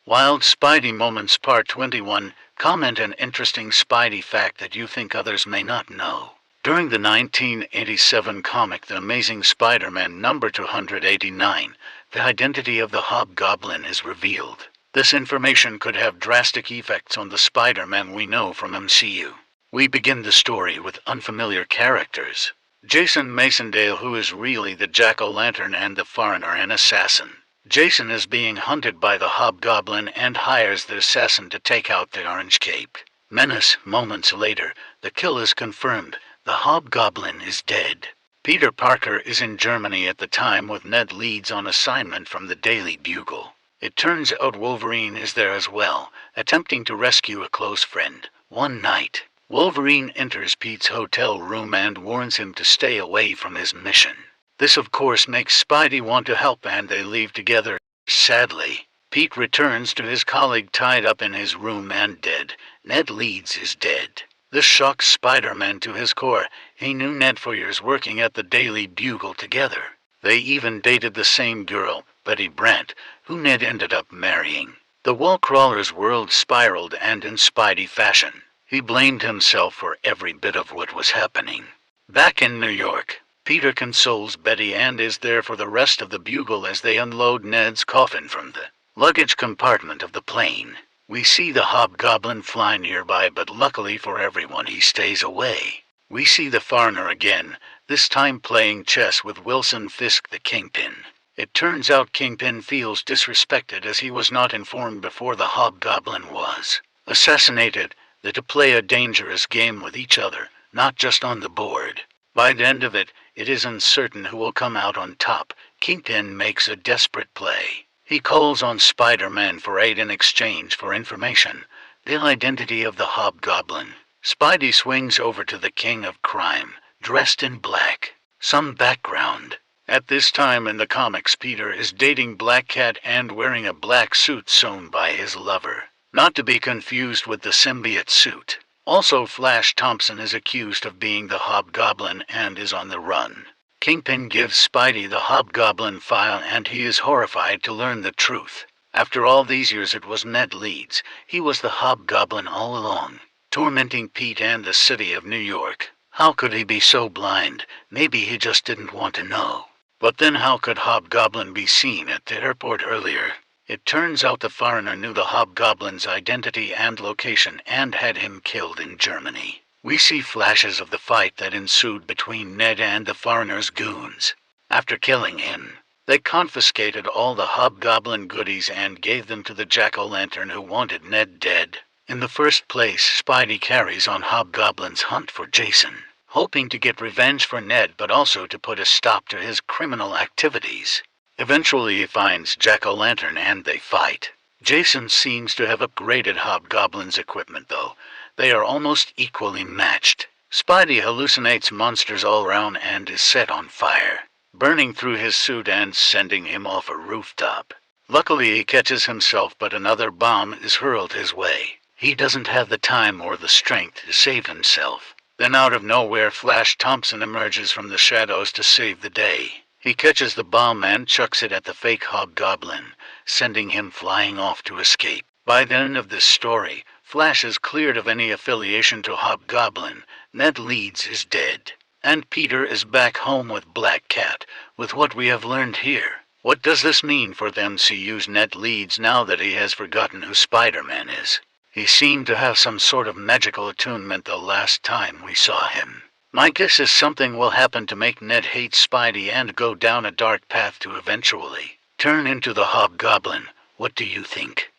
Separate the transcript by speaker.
Speaker 1: Wild Spidey Moments Part 21. Comment an interesting Spidey fact that you think others may not know. During the 1987 comic The Amazing Spider-Man number 289, the identity of the Hobgoblin is revealed. This information could have drastic effects on the Spider-Man we know from MCU. We begin the story with unfamiliar characters. Jason Masondale, who is really the Jack-o'-lantern and the Foreigner, an assassin. Jason is being hunted by the Hobgoblin and hires the assassin to take out the Orange Cape. Menace. Moments later, the kill is confirmed. The Hobgoblin is dead. Peter Parker is in Germany at the time with Ned Leeds on assignment from the Daily Bugle. It turns out Wolverine is there as well, attempting to rescue a close friend. One night, Wolverine enters Pete's hotel room and warns him to stay away from his mission. This of course makes Spidey want to help and they leave together. Sadly, Pete returns to his colleague tied up in his room and dead. Ned Leeds is dead. This shocks Spider-Man to his core. He knew Ned for years working at the Daily Bugle together. They even dated the same girl, Betty Brant, who Ned ended up marrying. The Wallcrawler's world spiraled and in Spidey fashion. He blamed himself for every bit of what was happening. Back in New York, Peter consoles Betty and is there for the rest of the Bugle as they unload Ned's coffin from the luggage compartment of the plane. We see the Hobgoblin fly nearby, but luckily for everyone he stays away. We see the Foreigner again, this time playing chess with Wilson Fisk the Kingpin. It turns out Kingpin feels disrespected as he was not informed before the Hobgoblin was assassinated, that to play a dangerous game with each other, not just on the board. By the end of it, it is uncertain who will come out on top. Kingpin makes a desperate play. He calls on Spider-Man for aid in exchange for information, the identity of the Hobgoblin. Spidey swings over to the King of Crime, dressed in black. Some background. At this time in the comics, Peter is dating Black Cat and wearing a black suit sewn by his lover. Not to be confused with the symbiote suit. Also, Flash Thompson is accused of being the Hobgoblin and is on the run. Kingpin gives Spidey the Hobgoblin file and he is horrified to learn the truth. After all these years, it was Ned Leeds. He was the Hobgoblin all along, tormenting Pete and the city of New York. How could he be so blind? Maybe he just didn't want to know. But then how could Hobgoblin be seen at the airport earlier? It turns out the Foreigner knew the Hobgoblin's identity and location and had him killed in Germany. We see flashes of the fight that ensued between Ned and the Foreigner's goons. After killing him, they confiscated all the Hobgoblin goodies and gave them to the Jack-o'-lantern who wanted Ned dead. In the first place, Spidey carries on Hobgoblin's hunt for Jason, hoping to get revenge for Ned but also to put a stop to his criminal activities. Eventually he finds Jack-o'-lantern and they fight. Jason seems to have upgraded Hobgoblin's equipment though. They are almost equally matched. Spidey hallucinates monsters all around and is set on fire, burning through his suit and sending him off a rooftop. Luckily he catches himself, but another bomb is hurled his way. He doesn't have the time or the strength to save himself. Then out of nowhere, Flash Thompson emerges from the shadows to save the day. He catches the bomb and chucks it at the fake Hobgoblin, sending him flying off to escape. By the end of this story, Flash is cleared of any affiliation to Hobgoblin. Ned Leeds is dead. And Peter is back home with Black Cat. With what we have learned here, what does this mean for the MCU's Ned Leeds now that he has forgotten who Spider-Man is? He seemed to have some sort of magical attunement the last time we saw him. My guess is something will happen to make Ned hate Spidey and go down a dark path to eventually turn into the Hobgoblin. What do you think?